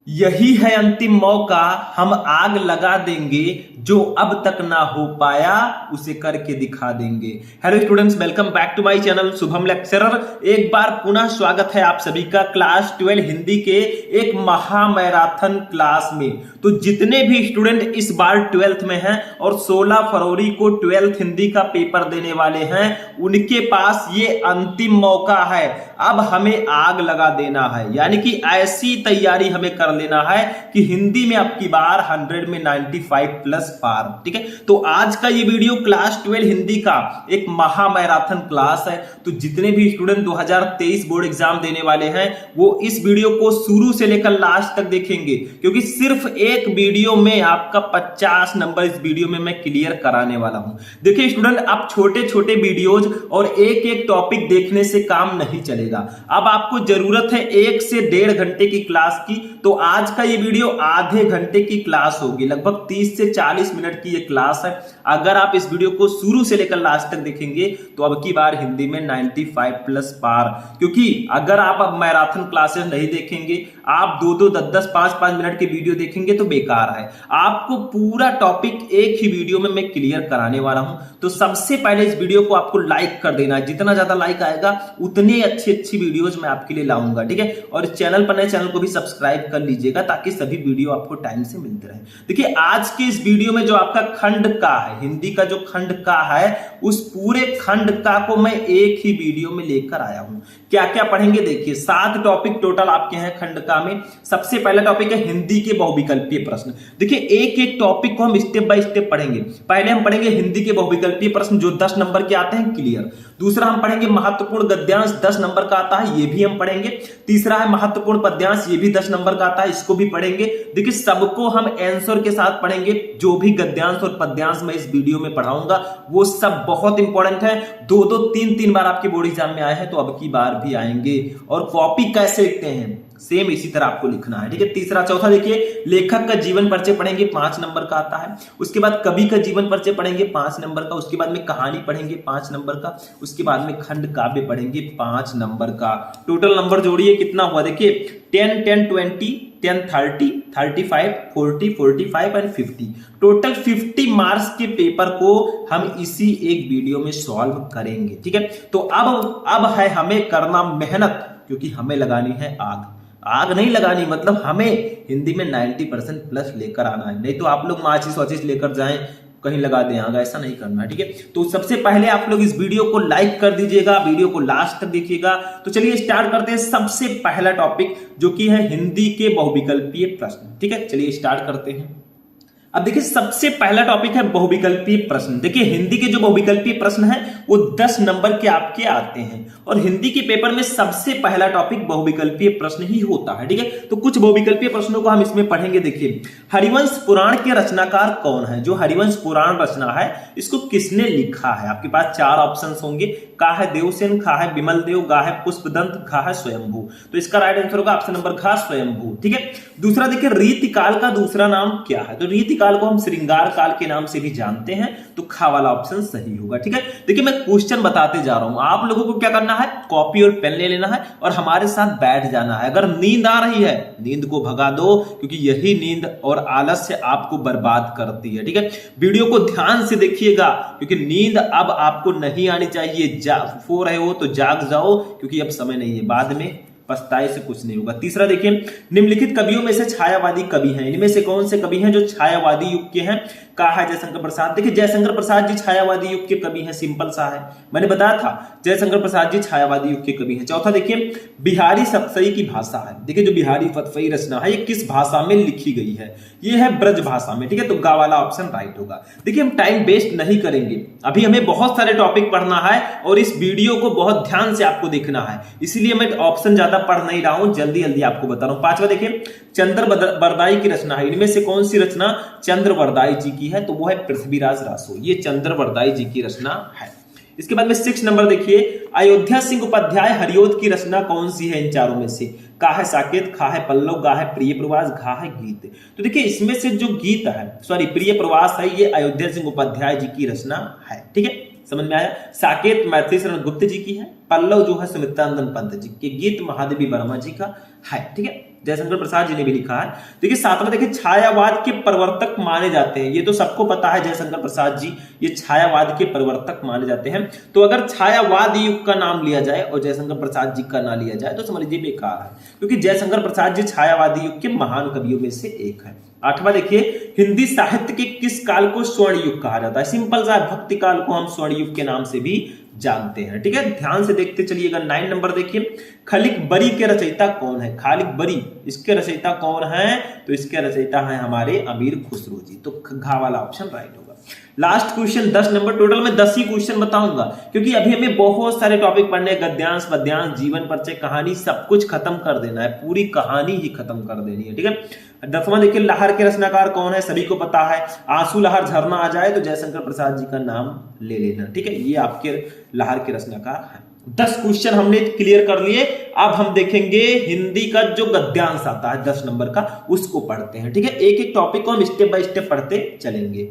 यही है अंतिम मौका, हम आग लगा देंगे, जो अब तक ना हो पाया उसे करके दिखा देंगे। Hello students, welcome back to my channel Shubham lecturer. एक बार पुनः स्वागत है आप सभी का क्लास 12 हिंदी के एक महा मैराथन क्लास में। तो जितने भी स्टूडेंट इस बार 12th में हैं और 16 फरवरी को 12th हिंदी का पेपर देने वाले हैं, उनके पास ये अंतिम मौका है। अब हमें आग लगा देना है, यानी कि ऐसी तैयारी हमें कर लेना है कि हिंदी में अब की बार 100 में 95 प्लस पार। ठीक है, तो आज का ये वीडियो क्लास 12 हिंदी का एक महा मैराथन क्लास है। तो जितने भी स्टूडेंट 2023 बोर्ड एग्जाम देने वाले हैं वो इस वीडियो को शुरू से लेकर लास्ट तक देखेंगे, क्योंकि सिर्फ एक वीडियो में आपका 50 नंबर इस वीडियो में मैं क्लियर कराने वाला हूं। देखिए स्टूडेंट, आप छोटे छोटे वीडियोज और एक एक टॉपिक देखने से काम नहीं चलेगा। अब आपको जरूरत है 1 से 1.5 घंटे की क्लास की। तो आज का ये वीडियो आधे घंटे की क्लास होगी, लगभग 30 से 40 मिनट की ये क्लास है। अगर आप इस वीडियो को शुरू से लेकर लास्ट तक देखेंगे तो अब की बार हिंदी में 95 प्लस पार। क्योंकि अगर आप अब मैराथन क्लासेस नहीं देखेंगे, आप 2-2, 10-10, 5-5 मिनट के वीडियो देखेंगे तो बेकार है। आपको पूरा टॉपिक एक ही वीडियो में मैं क्लियर कराने वाला हूं। तो सबसे पहले इस वीडियो को आपको लाइक कर देना है। जितना ज्यादा लाइक आएगा उतनी अच्छी अच्छी वीडियोज मैं आपके लिए लाऊंगा। ठीक है, और चैनल पर नए, चैनल को भी सब्सक्राइब कर लीजिएगा ताकि सभी वीडियो आपको टाइम से मिलते रहे। देखिए आज के इस वीडियो में जो आपका खंड का है, हिंदी का जो खंड का है, उस पूरे खंड का को मैं एक ही वीडियो में लेकर आया हूं। क्या क्या पढ़ेंगे देखिए, 7 टॉपिक टोटल आपके हैं खंड का में। सबसे पहला टॉपिक है हिंदी के बहुविकल्पीय प्रश्न। देखिए एक एक टॉपिक को हम स्टेप बाय स्टेप पढ़ेंगे। पहले हम पढ़ेंगे हिंदी के बहुविकल्पीय प्रश्न जो 10 नंबर के आते हैं, क्लियर। दूसरा हम पढ़ेंगे महत्वपूर्ण गद्यांश, 10 नंबर का आता है, ये भी हम पढ़ेंगे। तीसरा है महत्वपूर्ण पद्यांश, ये भी 10 नंबर का आता है, इसको भी पढ़ेंगे। देखिए सबको हम आंसर के साथ पढ़ेंगे। जो भी गद्यांश और पद्यांश मैं इस वीडियो में पढ़ाऊंगा वो सब बहुत इंपॉर्टेंट है। 2-2, 3-3 बार आपके बोर्ड एग्जाम में आए हैं तो अब की बार भी आएंगे। और कॉपी कैसे लिखते हैं, सेम इसी तरह आपको लिखना है। ठीक है, तीसरा चौथा देखिए, लेखक का जीवन परिचय पढ़ेंगे, 5 नंबर का आता है। उसके बाद कवि का जीवन परिचय पढ़ेंगे, 5 नंबर का। उसके बाद में कहानी पढ़ेंगे, 5 नंबर का। उसके बाद में खंड काव्य पढ़ेंगे, 5 नंबर का। टोटल नंबर जोड़िए कितना हुआ, देखिए 10, 10, 20, 10, 30, 35, 40, 45 एंड 50। टोटल 50 मार्क्स के पेपर को हम इसी एक वीडियो में सॉल्व करेंगे। ठीक है, तो अब है हमें करना मेहनत, क्योंकि हमें लगानी है आग। आग नहीं लगानी, मतलब हमें हिंदी में 90% प्लस लेकर आना है। नहीं तो आप लोग माचिस वाचिस लेकर जाएं, कहीं लगा दें आग, ऐसा नहीं करना है। ठीक है, तो सबसे पहले आप लोग इस वीडियो को लाइक कर दीजिएगा, वीडियो को लास्ट तक देखिएगा। तो चलिए स्टार्ट करते हैं सबसे पहला टॉपिक जो कि है हिंदी के बहुविकल्पीय प्रश्न। ठीक है, चलिए स्टार्ट करते हैं। अब देखिए सबसे पहला टॉपिक है बहुविकल्पीय प्रश्न। देखिए हिंदी के जो बहुविकल्पीय प्रश्न है वो 10 नंबर के आपके आते हैं, और हिंदी के पेपर में सबसे पहला टॉपिक बहुविकल्पीय प्रश्न ही होता है। ठीक है, तो कुछ बहुविकल्पीय प्रश्नों को हम इसमें पढ़ेंगे। देखिए हरिवंश पुराण के रचनाकार कौन है? जो हरिवंश पुराण रचना है इसको किसने लिखा है? आपके पास 4 ऑप्शन होंगे, का है देवसेन, खा है विमल देव, गा है पुष्पदंत, घा है स्वयंभू। तो इसका राइट आंसर होगा ऑप्शन नंबर घा, स्वयंभू। ठीक है, दूसरा देखिए रीतिकाल का दूसरा नाम क्या है? तो रीतिकाल को हम श्रृंगार काल के नाम से भी जानते हैं, तो खा वाला ऑप्शन सही होगा। ठीक है, देखिए मैं क्वेश्चन बताते जा रहा हूं, आप लोगों को क्या करना है, कॉपी और पेन ले लेना है और हमारे साथ बैठ जाना है। अगर नींद आ रही है, नींद को भगा दो, क्योंकि यही नींद और आलस्य आपको बर्बाद करती है। ठीक है, वीडियो को ध्यान से देखिएगा, क्योंकि नींद अब आपको नहीं आनी चाहिए। सो रहे हो तो जाग जाओ, क्योंकि अब समय नहीं है, बाद में पछताए से कुछ नहीं होगा। तीसरा देखिए, निम्नलिखित कवियों में से छायावादी कवि हैं, इनमें से कौन से कवि हैं जो छायावादी युग के हैं? कहा है जयशंकर प्रसाद। देखिए जयशंकर प्रसाद जी छायावादी युग के कवि हैं, सिंपल सा है, मैंने बताया था जयशंकर प्रसाद जी छायावादी युग के कवि हैं। चौथा देखिए, बिहारी सतसई की भाषा है। देखिए जो बिहारी सतसई रचना है ये किस भाषा में लिखी गई है? ये है ब्रज भाषा में। ठीक है, तो गा वाला ऑप्शन राइट होगा। देखिए हम टाइम वेस्ट नहीं करेंगे, अभी हमें बहुत सारे टॉपिक पढ़ना है और इस वीडियो को बहुत ध्यान से आपको देखना है, इसलिए मैं ऑप्शन ज्यादा पढ़ नहीं रहा हूं, जल्दी जल्दी आपको बता रहा हूं। पांचवा देखिए, चंद्र बरदाई की रचना है, इनमें से कौन सी रचना चंद्र बरदाई जी की है? तो वो है पृथ्वीराज रासो, ये चंद्र बरदाई जी की रचना है। इसके बाद में 6 नंबर देखिए, अयोध्या सिंह उपाध्याय हरिओद की रचना कौन सी है इन चारों में से? का है साकेत, खा है पल्लव, गा है प्रिय प्रवास, घा है गीत। तो देखिए इसमें से जो गीत है, सॉरी प्रिय प्रवास है, ये अयोध्या सिंह उपाध्याय जी की रचना है। ठीक है, समझ में आया? साकेत मैथिली शरण गुप्त जी की है, पल्लव जो है सुमित्रानंदन पंत जी के, गीत महादेवी वर्मा जी का है। ठीक है, जयशंकर प्रसाद जी ने भी लिखा है। देखिए 7वां देखिए छायावाद के प्रवर्तक माने जाते हैं, ये तो सबको पता है जयशंकर प्रसाद जी ये छायावाद के प्रवर्तक माने जाते हैं। तो अगर छायावाद युग का नाम लिया जाए और जयशंकर प्रसाद जी का ना लिया जाए तो समझ लीजिए बेकार है, क्योंकि जयशंकर प्रसाद जी छायावादी युग के महान कवियों में से एक है। 8वां देखिए हिंदी साहित्य के किस काल को स्वर्ण युग कहा जाता है? सिंपल सा भक्ति काल को हम स्वर्ण युग के नाम से भी जानते हैं। ठीक है, ध्यान से देखते चलिएगा। 9 नंबर देखिए खालिक बरी के रचयिता कौन है? खालिक बरी इसके रचयिता कौन है? तो इसके रचयिता है हमारे अमीर खुसरो जी। तो घ वाला ऑप्शन राइट होगा। लास्ट क्वेश्चन 10 नंबर, टोटल में 10 ही क्वेश्चन बताऊंगा क्योंकि अभी हमें बहुत सारे टॉपिक पढ़ने, गद्यांश पद्यांश जीवन परिचय कहानी सब कुछ खत्म कर देना है, पूरी कहानी ही खत्म कर देनी है। ठीक है, 10वां देखिए लहर के रचनाकार कौन है? सभी को पता है, आंसू लहर झरना आ जाए तो जयशंकर प्रसाद जी का नाम ले लेना। ठीक है, ये आपके लहर के रचनाकार है। 10 क्वेश्चन हमने क्लियर कर लिए। अब हम देखेंगे हिंदी का जो गद्यांश आता है 10 नंबर का, उसको पढ़ते हैं। ठीक है, एक एक टॉपिक को हम स्टेप बाय स्टेप पढ़ते चलेंगे।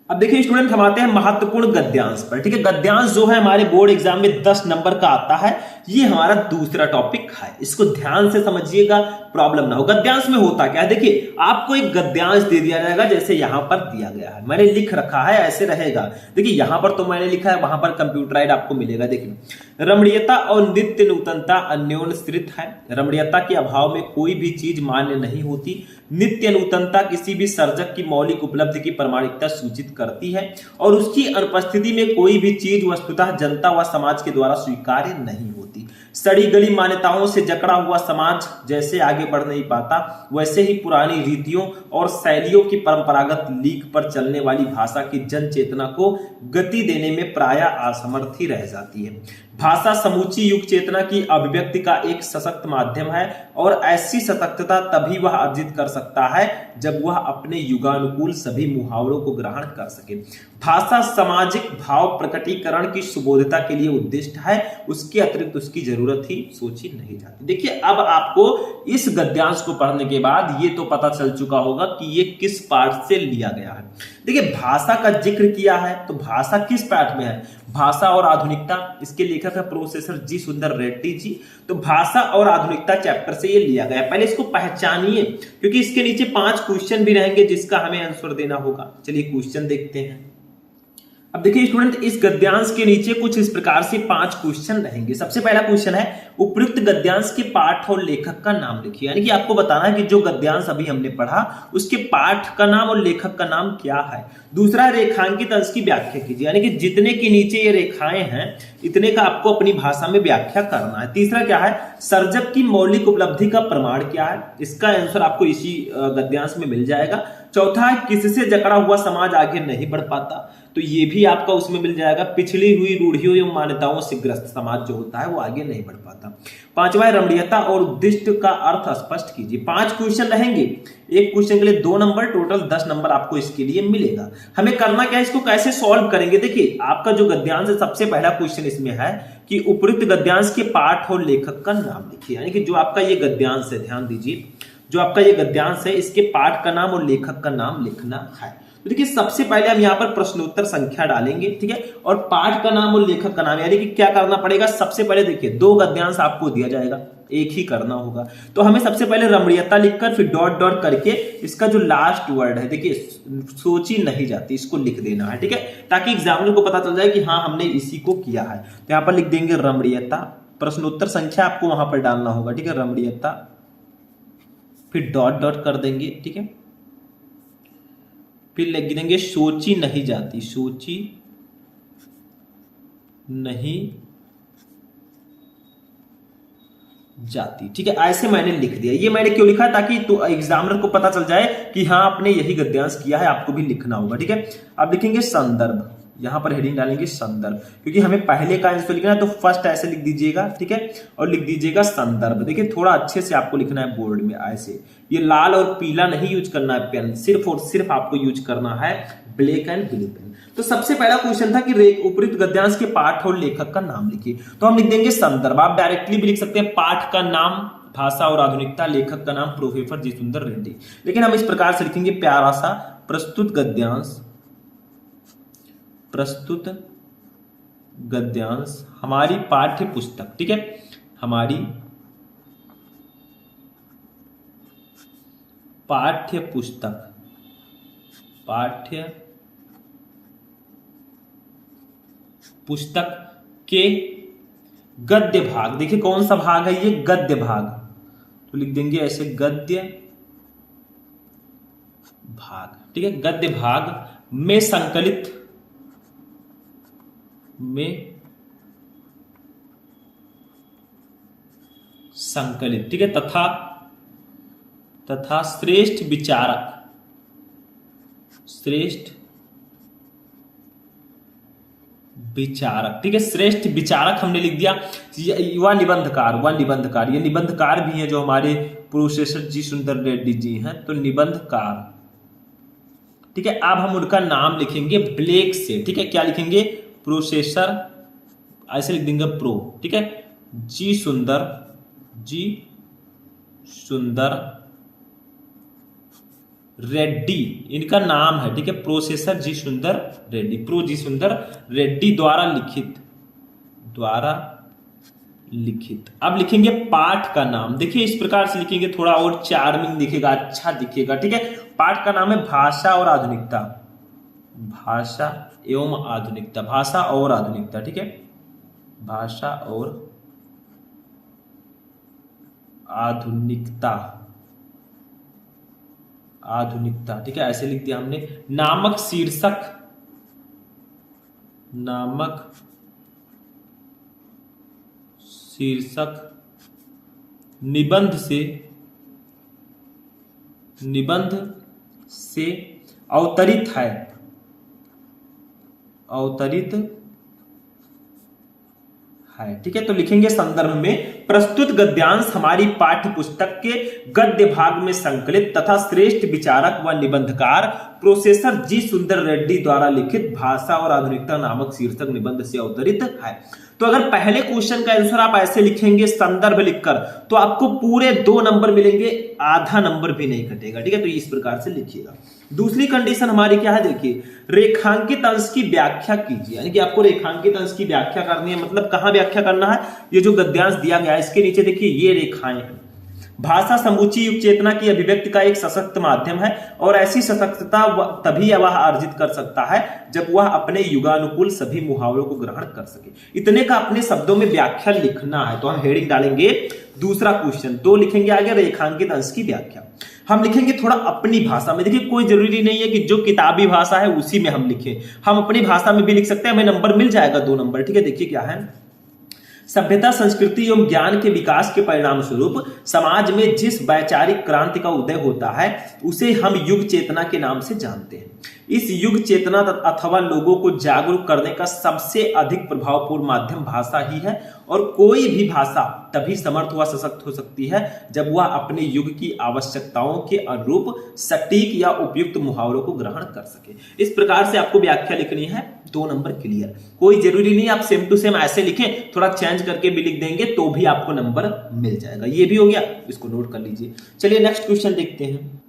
अब देखिए स्टूडेंट हम आते हैं महत्वपूर्ण गद्यांश पर। ठीक है, गद्यांश जो है हमारे बोर्ड एग्जाम में 10 नंबर का आता है, ये हमारा दूसरा टॉपिक है, इसको ध्यान से समझिएगा, प्रॉब्लम ना हो। गद्यांश में होता क्या है, देखिए आपको एक गद्यांश दे दिया जाएगा जैसे यहां पर दिया गया है, मैंने लिख रखा है ऐसे रहेगा। देखिए यहां पर तो मैंने लिखा है, वहां पर कंप्यूटराइड आपको मिलेगा। देखिए रमणीयता और नित्य नूतनता अन्योन्यश्रित है। रमणीयता के अभाव में कोई भी चीज मान्य नहीं होती। नित्य नूतनता किसी भी सर्जक की मौलिक उपलब्धि की प्रामाणिकता सूचित करती है और उसकी अनुपस्थिति में कोई भी चीज वस्तुतः जनता व समाज के द्वारा स्वीकार्य नहीं होती। सड़ी गली मान्यताओं से जकड़ा हुआ समाज जैसे आगे बढ़ नहीं पाता, वैसे ही पुरानी रीतियों और शैलियों की परंपरागत लीक पर चलने वाली भाषा की जन चेतना को गति देने में प्रायः असमर्थ ही रह जाती है। भाषा समूची युग चेतना की अभिव्यक्ति का एक सशक्त माध्यम है और ऐसी सशक्तता तभी वह अर्जित कर सकता है जब वह अपने युगानुकूल सभी मुहावरों को ग्रहण कर सके। भाषा सामाजिक भाव प्रकटीकरण की सुबोधता के लिए उद्दिष्ट है, उसके अतिरिक्त उसकी जरूरत ही सोची नहीं जाती। देखिए अब आपको इस गद्यांश को पढ़ने के बाद ये तो पता चल चुका होगा कि ये किस पाठ से लिया गया है। देखिए भाषा का जिक्र किया है तो भाषा किस पाठ में है? भाषा और आधुनिकता, इसके लेखक है प्रोफेसर जी सुंदर रेड्डी जी। तो भाषा और आधुनिकता चैप्टर से ये लिया गया है। पहले इसको पहचानिए क्योंकि इसके नीचे 5 क्वेश्चन भी रहेंगे जिसका हमें आंसर देना होगा। चलिए क्वेश्चन देखते हैं। अब देखिए स्टूडेंट इस गद्यांश के नीचे कुछ इस प्रकार से 5 क्वेश्चन रहेंगे। सबसे पहला क्वेश्चन है उपयुक्त गद्यांश के पाठ और लेखक का नाम लिखिए। यानी कि आपको बताना है कि जो गद्यांश अभी हमने पढ़ा उसके पाठ का नाम और लेखक का नाम क्या है। दूसरा रेखांकित अंश की व्याख्या कीजिए, यानी कि जितने के नीचे ये रेखाएं हैं इतने का आपको अपनी भाषा में व्याख्या करना है। तीसरा क्या है, सर्जक की मौलिक उपलब्धि का प्रमाण क्या है, इसका आंसर आपको इसी गद्यांश में मिल जाएगा। चौथा है किससे जकड़ा हुआ समाज आगे नहीं बढ़ पाता, तो ये भी आपका उसमें मिल जाएगा। पिछड़ी हुई रूढ़ियों एवं मान्यताओं से ग्रस्त समाज जो होता है वो आगे नहीं बढ़ पाता। पांचवा है रमणीयता और उद्दिष्ट का अर्थ स्पष्ट कीजिए। 5 क्वेश्चन रहेंगे, एक क्वेश्चन के लिए 2 नंबर, टोटल 10 नंबर आपको इसके लिए मिलेगा। हमें करना क्या है, इसको कैसे सॉल्व करेंगे। देखिए आपका जो गद्यांश है सबसे पहला क्वेश्चन इसमें है कि उपयुक्त गद्यांश के पाठ और लेखक का नाम लिखिए। यानी कि जो आपका ये गद्यांश है, ध्यान दीजिए, जो आपका ये गद्यांश है इसके पाठ का नाम और लेखक का नाम लिखना है। तो देखिए सबसे पहले हम यहाँ पर प्रश्नोत्तर संख्या डालेंगे, ठीक है, और पाठ का नाम और लेखक का नाम, यानी कि क्या करना पड़ेगा। सबसे पहले देखिए 2 गद्यांश आपको दिया जाएगा, एक ही करना होगा। तो हमें सबसे पहले रमणीयता लिखकर फिर डॉट डॉट करके इसका जो लास्ट वर्ड है, देखिए सोची नहीं जाती, इसको लिख देना है, ठीक है, ताकि एग्जामिनर को पता चल जाए कि हाँ हमने इसी को किया है। तो यहाँ पर लिख देंगे रमणीयता, प्रश्नोत्तर संख्या आपको वहां पर डालना होगा, ठीक है, रमणीयता, फिर डॉट डॉट कर देंगे, ठीक है, फिर लिख देंगे सोची नहीं जाती, सोची नहीं जाती, ठीक है, ऐसे मैंने लिख दिया। ये मैंने क्यों लिखा, ताकि तो एग्जामिनर को पता चल जाए कि हाँ आपने यही गद्यांश किया है, आपको भी लिखना होगा, ठीक है। अब लिखेंगे संदर्भ, यहां पर हेडिंग डालेंगे संदर्भ, क्योंकि हमें पहले का आंसर लिखना है तो फर्स्ट ऐसे लिख दीजिएगा, ठीक है, और लिख दीजिएगा संदर्भ। देखिए थोड़ा अच्छे से आपको लिखना है बोर्ड में ऐसे, ये लाल और पीला नहीं यूज करना है पेन, सिर्फ और सिर्फ आपको यूज करना है ब्लैक एंड ब्लू पेन। तो सबसे पहला क्वेश्चन था कि उपयुक्त गद्यांश के पाठ और लेखक का नाम लिखिए, तो हम लिख देंगे संदर्भ। आप डायरेक्टली भी लिख सकते हैं पाठ का नाम भाषा और आधुनिकता, लेखक का नाम प्रोफेसर जी सुंदर रेड्डी, लेकिन हम इस प्रकार से लिखेंगे प्यारा सा, प्रस्तुत गद्यांश, प्रस्तुत गद्यांश हमारी पाठ्य पुस्तक, ठीक है, हमारी पाठ्य पुस्तक, पाठ्य पुस्तक के गद्य भाग, देखिए कौन सा भाग है ये, गद्य भाग, तो लिख देंगे ऐसे गद्य भाग, ठीक है। गद्य भाग में संकलित, में संकलित, ठीक है, तथा श्रेष्ठ विचारक, श्रेष्ठ विचारक, ठीक है, श्रेष्ठ विचारक हमने लिख दिया। वह निबंधकार, वह निबंधकार, ये निबंधकार भी हैं जो हमारे प्रोफेसर जी सुंदर रेड्डी जी हैं, तो निबंधकार, ठीक है। अब हम उनका नाम लिखेंगे ब्लैक से, ठीक है, क्या लिखेंगे, प्रोफेसर, ऐसे लिख देंगे प्रो, ठीक है, जी सुंदर रेड्डी इनका नाम है, ठीक है, प्रोफेसर जी सुंदर रेड्डी, प्रो जी सुंदर रेड्डी द्वारा लिखित। अब लिखेंगे पाठ का नाम, देखिए इस प्रकार से लिखेंगे, थोड़ा और चार्मिंग दिखेगा, अच्छा दिखेगा, ठीक है। पाठ का नाम है भाषा और आधुनिकता, भाषा एवं आधुनिकता, भाषा और आधुनिकता, ठीक है, भाषा और आधुनिकता, ठीक है, ऐसे लिख दिया हमने। नामक शीर्षक निबंध से अवतरित है, ठीक है। तो लिखेंगे संदर्भ में प्रस्तुत गद्यांश हमारी पाठ्य पुस्तक के गद्य भाग में संकलित तथा श्रेष्ठ विचारक व निबंधकार प्रोफेसर जी सुंदर रेड्डी द्वारा लिखित भाषा और आधुनिकता नामक शीर्षक निबंध से अवतरित है। तो अगर पहले क्वेश्चन का आंसर आप ऐसे लिखेंगे संदर्भ लिखकर, तो आपको पूरे 2 नंबर मिलेंगे, आधा नंबर भी नहीं कटेगा, ठीक है। तो इस प्रकार से लिखिएगा। दूसरी कंडीशन हमारी क्या है, देखिए, रेखांकित अंश की व्याख्या कीजिए, यानी कि आपको रेखांकित अंश की व्याख्या करनी है, मतलब कहां व्याख्या करना है, ये जो गद्यांश दिया गया है इसके नीचे देखिए ये रेखाएं हैं। भाषा समूची युग चेतना की अभिव्यक्ति का एक सशक्त माध्यम है और ऐसी सशक्तता तभी वह अर्जित कर सकता है जब वह अपने युगानुकूल सभी मुहावरों को ग्रहण कर सके। इतने का अपने शब्दों में व्याख्या लिखना है, तो हम हेडिंग डालेंगे दूसरा क्वेश्चन, तो लिखेंगे आगे रेखांकित अंश की व्याख्या। हम लिखेंगे थोड़ा अपनी भाषा में, देखिए कोई जरूरी नहीं है कि जो किताबी भाषा है उसी में हम लिखें, हम अपनी भाषा में भी लिख सकते हैं, हमें नंबर मिल जाएगा 2 नंबर, ठीक है। देखिए क्या है, सभ्यता संस्कृति एवं ज्ञान के विकास के परिणाम स्वरूप समाज में जिस वैचारिक क्रांति का उदय होता है उसे हम युग चेतना के नाम से जानते हैं। इस युग चेतना अथवा लोगों को जागरूक करने का सबसे अधिक प्रभावपूर्ण माध्यम भाषा ही है और कोई भी भाषा तभी समर्थ व सशक्त हो सकती है जब वह अपने युग की आवश्यकताओं के अनुरूप सटीक या उपयुक्त मुहावरों को ग्रहण कर सके। इस प्रकार से आपको व्याख्या लिखनी है, 2 नंबर क्लियर। कोई जरूरी नहीं आप सेम टू सेम ऐसे लिखें, थोड़ा चेंज करके भी लिख देंगे तो भी आपको नंबर मिल जाएगा। ये भी हो गया, इसको नोट कर लीजिए। चलिए नेक्स्ट क्वेश्चन देखते हैं,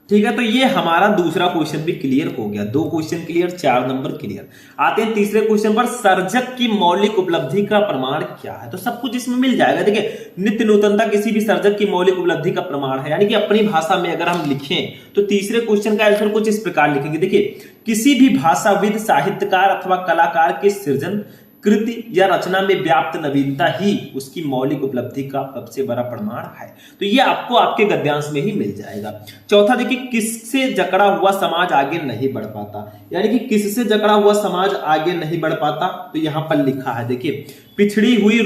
ठीक है। तो ये हमारा दूसरा क्वेश्चन भी क्लियर हो गया, 2 क्वेश्चन क्लियर, 4 नंबर क्लियर। आते हैं तीसरे क्वेश्चन पर, सर्जक की मौलिक उपलब्धि का प्रमाण क्या है। तो सब कुछ इसमें मिल जाएगा, देखिए नित्य नूतनता किसी भी सर्जक की मौलिक उपलब्धि का प्रमाण है, यानी कि अपनी भाषा में अगर हम लिखें तो तीसरे क्वेश्चन का आंसर कुछ इस प्रकार लिखेंगे, देखिए किसी भी भाषाविद, साहित्यकार अथवा कलाकार के सृजन कृति या रचना में व्याप्त नवीनता ही उसकी मौलिक उपलब्धि का सबसे बड़ा प्रमाण है। तो ये आपको आपके गद्यांश में ही मिल जाएगा। चौथा देखिए, किससे जकड़ा हुआ समाज आगे नहीं बढ़ पाता, यानी कि किससे जकड़ा हुआ समाज आगे नहीं बढ़ पाता, तो यहां पर लिखा है, देखिए पिछड़ी हुई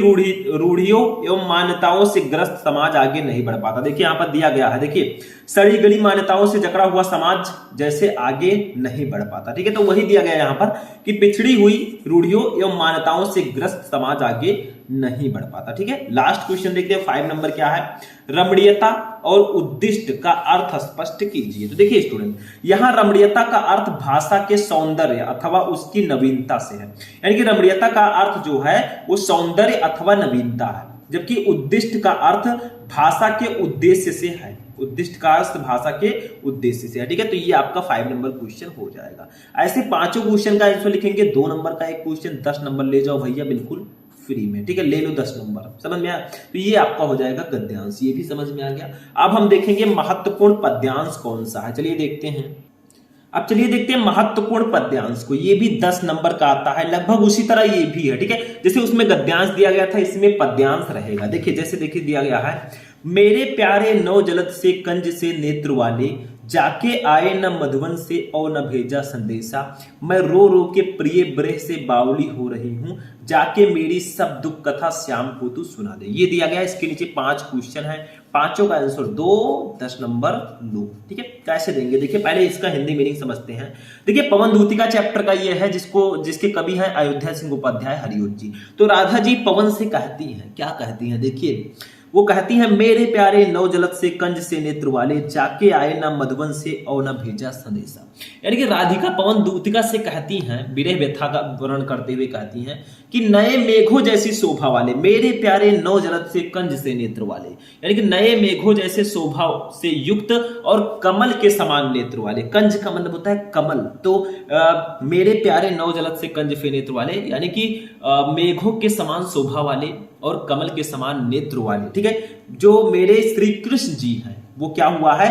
रूढ़ियों एवं मान्यताओं से ग्रस्त समाज आगे नहीं बढ़ पाता। देखिए यहां पर दिया गया है, देखिए सड़ी गली मान्यताओं से जकड़ा हुआ समाज जैसे आगे नहीं बढ़ पाता, ठीक है। तो वही दिया गया यहां पर कि पिछड़ी हुई रूढ़ियों एवं मान्यताओं से ग्रस्त समाज आगे नहीं बढ़ पाता, ठीक है। लास्ट क्वेश्चन देखते हैं, 5 नंबर क्या है, रमणीयता और उद्दिष्ट का अर्थ स्पष्ट कीजिए। तो देखिए स्टूडेंट, यहां रमणीयता का अर्थ भाषा के सौंदर्य अथवा उसकी नवीनता से है, यानी कि रमणीयता का अर्थ जो है वो सौंदर्य अथवा नवीनता है, जबकि उद्दिष्ट का अर्थ भाषा के उद्देश्य से है, उद्दिष्ट का अर्थ भाषा के उद्देश्य से है, ठीक है। तो ये आपका 5 नंबर क्वेश्चन हो जाएगा। ऐसे 5 क्वेश्चन का आंसर लिखेंगे, 2 नंबर का एक क्वेश्चन, 10 नंबर ले जाओ भैया बिल्कुल फ्री में, ठीक है, ले लो 10 नंबर, समझ में आया। तो ये आपका हो जाएगा गद्यांश, ये भी समझ में आ गया। अब हम देखेंगे महत्वपूर्ण पद्यांश कौन सा है, चलिए देखते हैं। अब चलिए देखते हैं महत्वपूर्ण पद्यांश को, ये भी 10 नंबर का आता है, लगभग उसी तरह ये भी है, ठीक है। जैसे उसमें गद्यांश दिया गया था, इसमें पद्यांश रहेगा। देखिए जैसे देखिए दिया गया है, मेरे प्यारे नौ जलद से कंज से नेत्र वाले, जाके आए न मधुवन से और न भेजा संदेशा, मैं रो रो के प्रिय ब्रह से बावली हो रही हूं, जाके मेरी सब दुख कथा श्याम को तू सुना दे। ये दिया गया, इसके नीचे 5 क्वेश्चन है, पांचों का आंसर 2, 10 नंबर लो, ठीक है। कैसे देंगे, देखिए पहले इसका हिंदी मीनिंग समझते हैं। देखिए पवन दूतिका चैप्टर का ये है, जिसके कवि है अयोध्या सिंह उपाध्याय हरिओत जी। तो राधा जी पवन से कहती हैं, क्या कहती हैं, देखिए वो कहती हैं, मेरे प्यारे नौ जलद से कंज से नेत्र वाले, जाके आए ना मधुवन से और न भेजा संदेशा। यानी कि राधिका पवन दूतिका से कहती हैं, विरह व्यथा का वर्णन करते हुए कहती हैं कि नए मेघों जैसी शोभा वाले, मेरे प्यारे नौ जलद से कंज से नेत्र वाले, यानी कि नए मेघों जैसे शोभा से युक्त और कमल के समान नेत्र वाले। कंज का मतलब होता है कमल, तो मेरे प्यारे नौ जलद से कंज से नेत्र वाले, यानी कि मेघों के समान शोभा वाले और कमल के समान नेत्र वाले, ठीक है। जो मेरे श्री कृष्ण जी हैं, वो क्या हुआ है,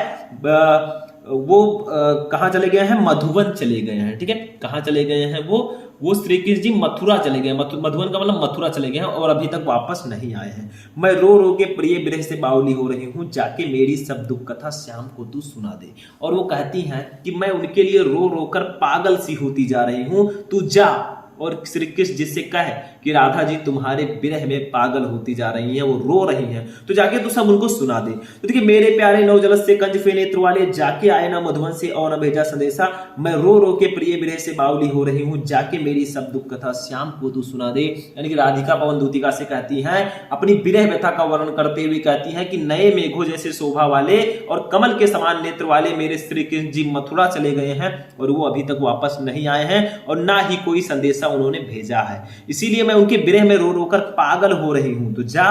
वो कहाँ चले गए हैं, मधुवन चले गए हैं, ठीक है। कहाँ चले गए हैं वो श्री कृष्ण जी मथुरा चले गए, मधुवन का मतलब मथुरा चले गए हैं और अभी तक वापस नहीं आए हैं। मैं रो रो के प्रिय विरह से बावली हो रही हूँ, जाके मेरी सब दुख कथा श्याम को तू सुना दे। और वो कहती हैं कि मैं उनके लिए रो रो कर पागल सी होती जा रही हूँ, तू जा और श्री कृष्ण जिससे कहे कि राधा जी तुम्हारे विरह में पागल होती जा रही हैं, वो रो रही हैं, तो जाके तू सब उनको सुना दे। तो देखिए मेरे प्यारे नौ जलद से कंज फे नेत्र वाले, जाके आए ना मधुवन से और न भेजा संदेशा, मैं रो रो के प्रिय विरह से बावली हो रही हूँ, जाके मेरी सब दुख कथा श्याम को तू सुना दे। यानी कि राधिका पवन दूतिका से कहती हैं, अपनी विरह व्यथा का वर्णन करते हुए कहती हैं कि नए मेघों जैसे शोभा वाले और कमल के समान नेत्र वाले मेरे श्री कृष्ण जी मथुरा चले गए हैं और वो अभी तक वापस नहीं आए हैं और ना ही कोई संदेशा उन्होंने भेजा है, इसीलिए मैं उनके विरह में रो रो कर पागल हो रही हूं, तो जा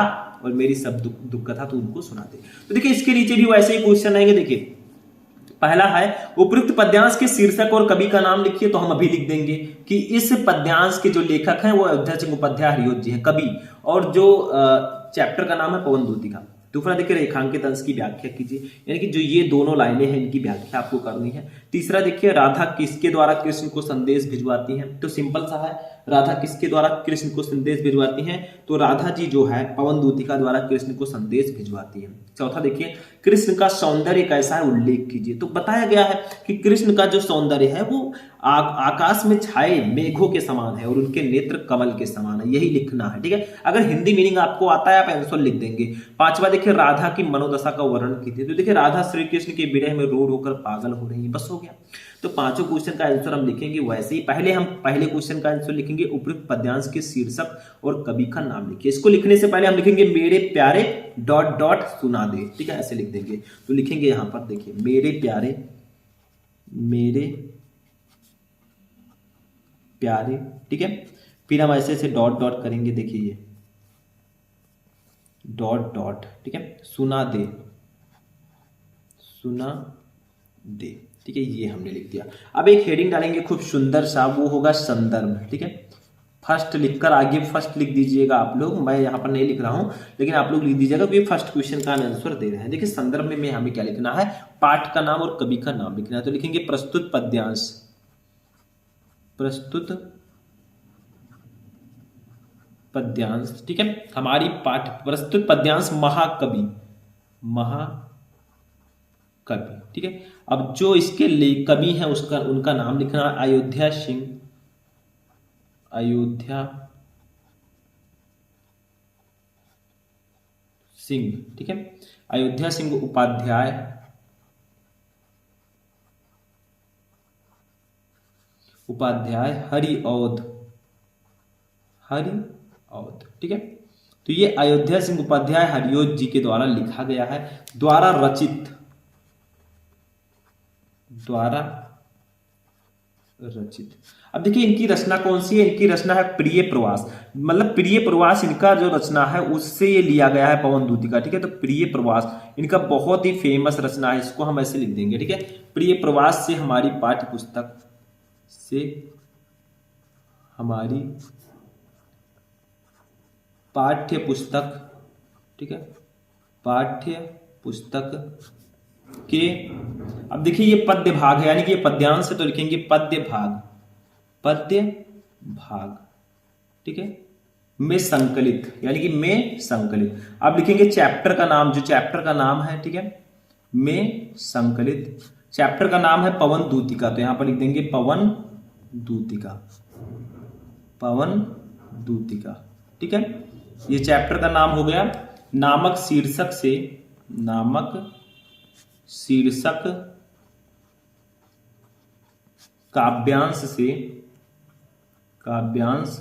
और मेरी सब दुख कथा तो उनको सुना दे। तो देखिए इसके नीचे भी वैसे ही क्वेश्चन आएंगे। देखिए पहला है, उपयुक्त पद्यांश के शीर्षक और कवि का नाम लिखिए। तो हम अभी लिख देंगे कि इस पद्यांश के जो लेखक हैं वो अयोध्या सिंह उपाध्याय हरिओत जी है कवि, और जो चैप्टर का नाम है पवन दूतिका। दूसरा देखिए रेखांकित अंश की व्याख्या कीजिए, यानी कि जो ये दोनों लाइनें हैं इनकी व्याख्या आपको करनी है। तीसरा देखिए राधा किसके द्वारा कृष्ण को संदेश भिजवाती हैं, तो सिंपल सा है, राधा किसके द्वारा कृष्ण को संदेश भिजवाती हैं, तो राधा जी जो है पवन दूतिका द्वारा कृष्ण को संदेश भिजवाती हैं। चौथा देखिए कृष्ण का सौंदर्य कैसा है उल्लेख कीजिए। तो बताया गया है कि कृष्ण का जो सौंदर्य है वो आकाश में छाए मेघों के समान है और उनके नेत्र कमल के समान है, यही लिखना है, ठीक है। अगर हिंदी मीनिंग आपको आता है आप आंसर लिख देंगे। पांचवा देखिए राधा की मनोदशा का वर्णन कीजिए। तो देखिए राधा श्री कृष्ण के विरह में रो रो कर पागल हो रही है, बस हो गया। तो पांचों क्वेश्चन का आंसर हम लिखेंगे वैसे ही। पहले क्वेश्चन का आंसर लिखेंगे उपयुक्त पद्यांश के शीर्षक और कवि का नाम लिखिए। इसको लिखने से पहले हम लिखेंगे मेरे प्यारे ... सुना दे, ठीक है, ऐसे लिख देंगे। तो लिखेंगे यहां पर देखिए मेरे प्यारे, ठीक है, फिर हम ऐसे से ... करेंगे, देखिए ये ... ठीक है, सुना दे, ठीक है, ये हमने लिख दिया। अब एक हेडिंग डालेंगे खूब सुंदर सा, वो होगा संदर्भ, ठीक है। फर्स्ट लिखकर आगे फर्स्ट लिख दीजिएगा आप लोग, मैं यहाँ पर नहीं लिख रहा हूं लेकिन आप लोग लिख दीजिएगा कि फर्स्ट क्वेश्चन का आंसर दे रहे हैं। देखिए संदर्भ में हमें क्या लिखना है, पाठ का नाम और कवि का नाम लिखना है। तो लिखेंगे प्रस्तुत पद्यांश, ठीक है, हमारी पाठ प्रस्तुत पद्यांश महाकवि, ठीक है। अब जो इसके कवि हैं उनका नाम लिखना है अयोध्या सिंह, ठीक है, अयोध्या सिंह उपाध्याय हरिऔध, ठीक है। तो ये अयोध्या सिंह उपाध्याय हरिऔध जी के द्वारा लिखा गया है, द्वारा रचित। अब देखिए इनकी रचना कौन सी है, इनकी रचना है प्रिय प्रवास, मतलब प्रिय प्रवास इनका जो रचना है उससे ये लिया गया है पवन दूतिका, ठीक है। तो प्रिय प्रवास इनका बहुत ही फेमस रचना है, इसको हम ऐसे लिख देंगे, ठीक है। प्रिय प्रवास से हमारी पाठ्य पुस्तक से हमारी पाठ्य पुस्तक, ठीक है, पाठ्य पुस्तक के, अब देखिए ये पद्य भाग है, यानी कि ये पद्यांश है तो लिखेंगे पद्य भाग, पद्य भाग, ठीक है, में संकलित, यानी कि में संकलित। अब लिखेंगे चैप्टर का नाम, जो चैप्टर का नाम है, ठीक है, में संकलित। चैप्टर का नाम है पवन दूतिका, तो यहां पर लिख देंगे पवन दूतिका, पवन दूतिका, ठीक है। ये चैप्टर का नाम हो गया। नामक शीर्षक से, नामक शीर्षक काव्यांश से, काव्यांश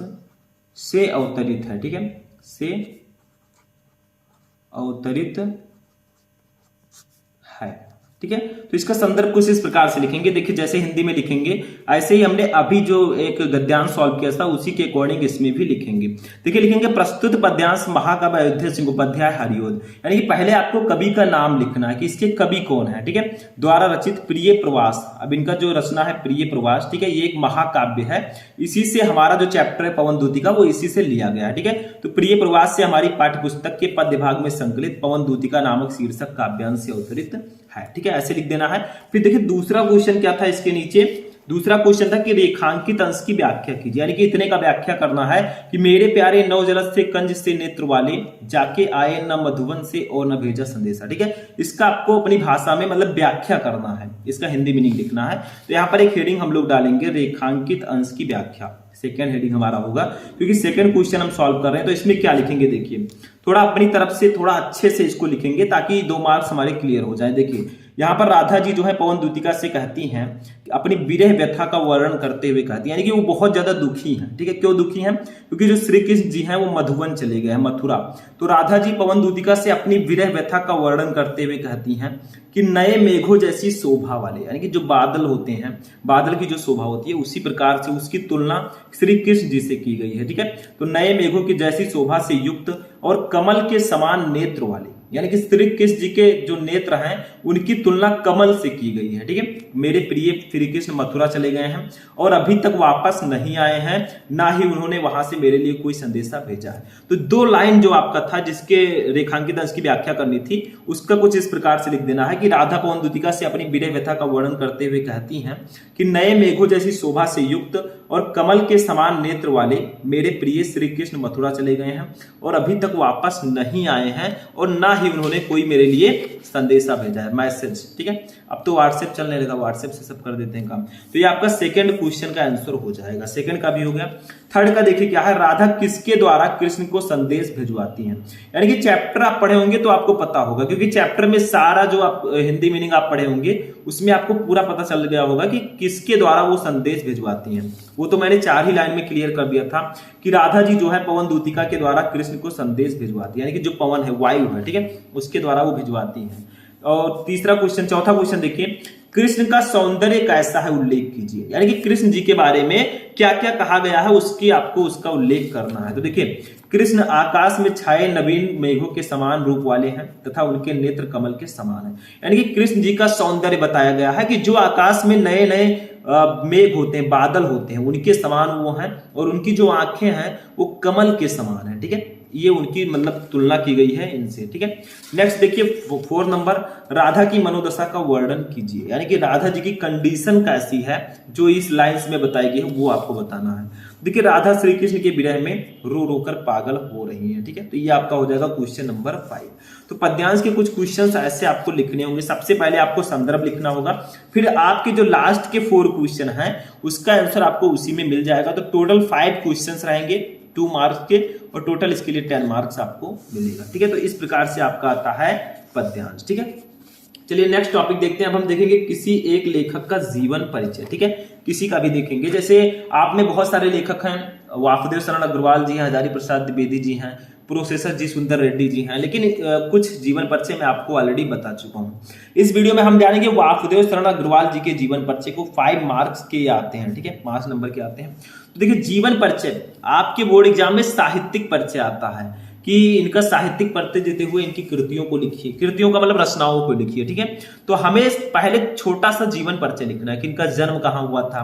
से अवतरित है, ठीक है, से अवतरित है, ठीक है। तो इसका संदर्भ कुछ इस प्रकार से लिखेंगे, देखिए जैसे हिंदी में लिखेंगे ऐसे ही हमने अभी जो एक गद्यांश सॉल्व किया था उसी के अकॉर्डिंग इसमें भी लिखेंगे। देखिए लिखेंगे प्रस्तुत पद्यांश महाकवि अयोध्या सिंह उपाध्याय हरिओद, यानी कि पहले आपको कवि का नाम लिखना है कि इसके कवि कौन है, ठीक है, द्वारा रचित प्रिय प्रवास। अब इनका जो रचना है प्रिय प्रवास, ठीक है, ये एक महाकाव्य है, इसी से हमारा जो चैप्टर है पवन दूतिका वो इसी से लिया गया है, ठीक है। तो प्रिय प्रवास से हमारी पाठ्य पुस्तक के पद्य भाग में संकलित पवन दूतिका नामक शीर्षक काव्यांश से अवतरित है, ठीक है, ऐसे लिख देना है। फिर देखिए दूसरा क्वेश्चन क्या था इसके नीचे, दूसरा क्वेश्चन था कि रेखांकित अंश की व्याख्या कीजिए, यानी कि इतने का व्याख्या करना है कि मेरे प्यारे नौ जलद से कंज से नेत्र वाले, जाके आए न मधुवन से और न भेजा संदेशा, ठीक है। इसका आपको अपनी भाषा में मतलब व्याख्या करना है, इसका हिंदी मीनिंग लिखना है। तो यहाँ पर एक हेडिंग हम लोग डालेंगे रेखांकित अंश की व्याख्या, सेकेंड हेडिंग हमारा होगा, क्योंकि सेकेंड क्वेश्चन हम सॉल्व कर रहे हैं। तो इसमें क्या लिखेंगे, देखिए थोड़ा अपनी तरफ से थोड़ा अच्छे से इसको लिखेंगे ताकि 2 मार्क्स हमारे क्लियर हो जाए। देखिए यहाँ पर राधा जी जो है पवन दूतिका से कहती हैं कि अपनी विरह व्यथा का वर्णन करते हुए कहती हैं, यानी कि वो बहुत ज्यादा दुखी हैं, ठीक है। क्यों दुखी हैं, क्योंकि जो श्री कृष्ण जी हैं वो मधुवन चले गए हैं, मथुरा। तो राधा जी पवन दूतिका से अपनी विरह व्यथा का वर्णन करते हुए कहती हैं कि नए मेघों जैसी शोभा वाले, यानी कि जो बादल होते हैं, बादल की जो शोभा होती है उसी प्रकार से उसकी तुलना श्री कृष्ण जी से की गई है, ठीक है। तो नए मेघों की जैसी शोभा से युक्त और कमल के समान नेत्र वाले, यानी कि श्री कृष्ण जी के जो नेत्र हैं उनकी तुलना कमल से की गई है, ठीक है। मेरे प्रिय श्री कृष्ण मथुरा चले गए हैं और अभी तक वापस नहीं आए हैं, ना ही उन्होंने वहां से मेरे लिए कोई संदेशा भेजा है। तो 2 लाइन जो आपका था जिसके रेखांकित अंश की व्याख्या करनी थी उसका कुछ इस प्रकार से लिख देना है कि राधा पवन दूतिका से अपनी विरह व्यथा का वर्णन करते हुए कहती हैं कि नए मेघों जैसी शोभा से युक्त और कमल के समान नेत्र वाले मेरे प्रिय श्री कृष्ण मथुरा चले गए हैं और अभी तक वापस नहीं आए हैं और ना ही उन्होंने कोई मेरे लिए संदेशा भेजा है, मैसेज, ठीक है। अब तो व्हाट्सएप चलने लगा, व्हाट्सएप से सब कर देते हैं काम। तो ये आपका सेकंड क्वेश्चन का आंसर हो जाएगा, सेकंड का भी हो गया। थर्ड का देखिए क्या है, राधा किसके द्वारा कृष्ण को संदेश भिजवाती हैं, यानी कि चैप्टर आप पढ़े होंगे तो आपको पता होगा, क्योंकि चैप्टर में सारा जो आप हिंदी मीनिंग आप पढ़े होंगे उसमें आपको पूरा पता चल गया होगा कि किसके द्वारा वो संदेश भिजवाती हैं। वो तो मैंने 4 ही लाइन में क्लियर कर दिया था कि राधा जी जो है पवन दूतिका के द्वारा कृष्ण को संदेश भिजवाती है, यानी कि जो पवन है, वायु है, ठीक है, उसके द्वारा वो भिजवाती है। और तीसरा क्वेश्चन, चौथा क्वेश्चन देखिए, कृष्ण का सौंदर्य कैसा है उल्लेख कीजिए, यानी कि कृष्ण जी के बारे में क्या क्या कहा गया है उसकी आपको उसका उल्लेख करना है। तो देखिए कृष्ण आकाश में छाए नवीन मेघों के समान रूप वाले हैं तथा उनके नेत्र कमल के समान है, यानी कि कृष्ण जी का सौंदर्य बताया गया है कि जो आकाश में नए नए मेघ होते हैं, बादल होते हैं, उनके समान वो हैं और उनकी जो आंखें हैं वो कमल के समान है, ठीक है। ये उनकी मतलब तुलना की गई है इनसे, ठीक है। नेक्स्ट देखिए 4 नंबर, राधा की मनोदशा का वर्णन कीजिए, यानी कि राधा जी की कंडीशन कैसी है जो इस लाइंस में बताई गई है वो आपको बताना है। देखिए राधा श्री कृष्ण के विरह में रो रो कर पागल हो रही है, ठीक है। तो ये आपका हो जाएगा क्वेश्चन नंबर 5। तो पद्यांश के कुछ क्वेश्चंस ऐसे आपको लिखने होंगे। सबसे पहले आपको संदर्भ लिखना होगा, फिर आपके जो लास्ट के 4 क्वेश्चन हैं उसका आंसर आपको उसी में मिल जाएगा। तो टोटल 5 क्वेश्चंस रहेंगे 2 मार्क्स के और टोटल इसके लिए 10 मार्क्स आपको मिलेगा, ठीक है। तो इस प्रकार से आपका आता है पद्यांश, ठीक है। चलिए नेक्स्ट टॉपिक देखते हैं। अब हम देखेंगे किसी एक लेखक का जीवन परिचय, ठीक है, किसी का भी देखेंगे। जैसे आप में बहुत सारे लेखक हैं, वासुदेव शरण अग्रवाल जी हैं, हजारी प्रसाद द्विवेदी जी हैं, प्रोफेसर जी सुंदर रेड्डी जी हैं, लेकिन कुछ जीवन परिचय मैं आपको ऑलरेडी बता चुका हूं। इस वीडियो में हम जानेंगे वासुदेव शरण अग्रवाल जी के जीवन परिचय को 5 मार्क्स के आते हैं, ठीक है, 5 नंबर के आते हैं। तो देखिए जीवन परिचय आपके बोर्ड एग्जाम में साहित्यिक परिचय आता है कि इनका साहित्यिक परिचय देते हुए इनकी कृतियों को लिखिए, कृतियों का मतलब रचनाओं को लिखिए, ठीक है। तो हमें पहले छोटा सा जीवन परिचय लिखना है कि इनका जन्म कहाँ हुआ था,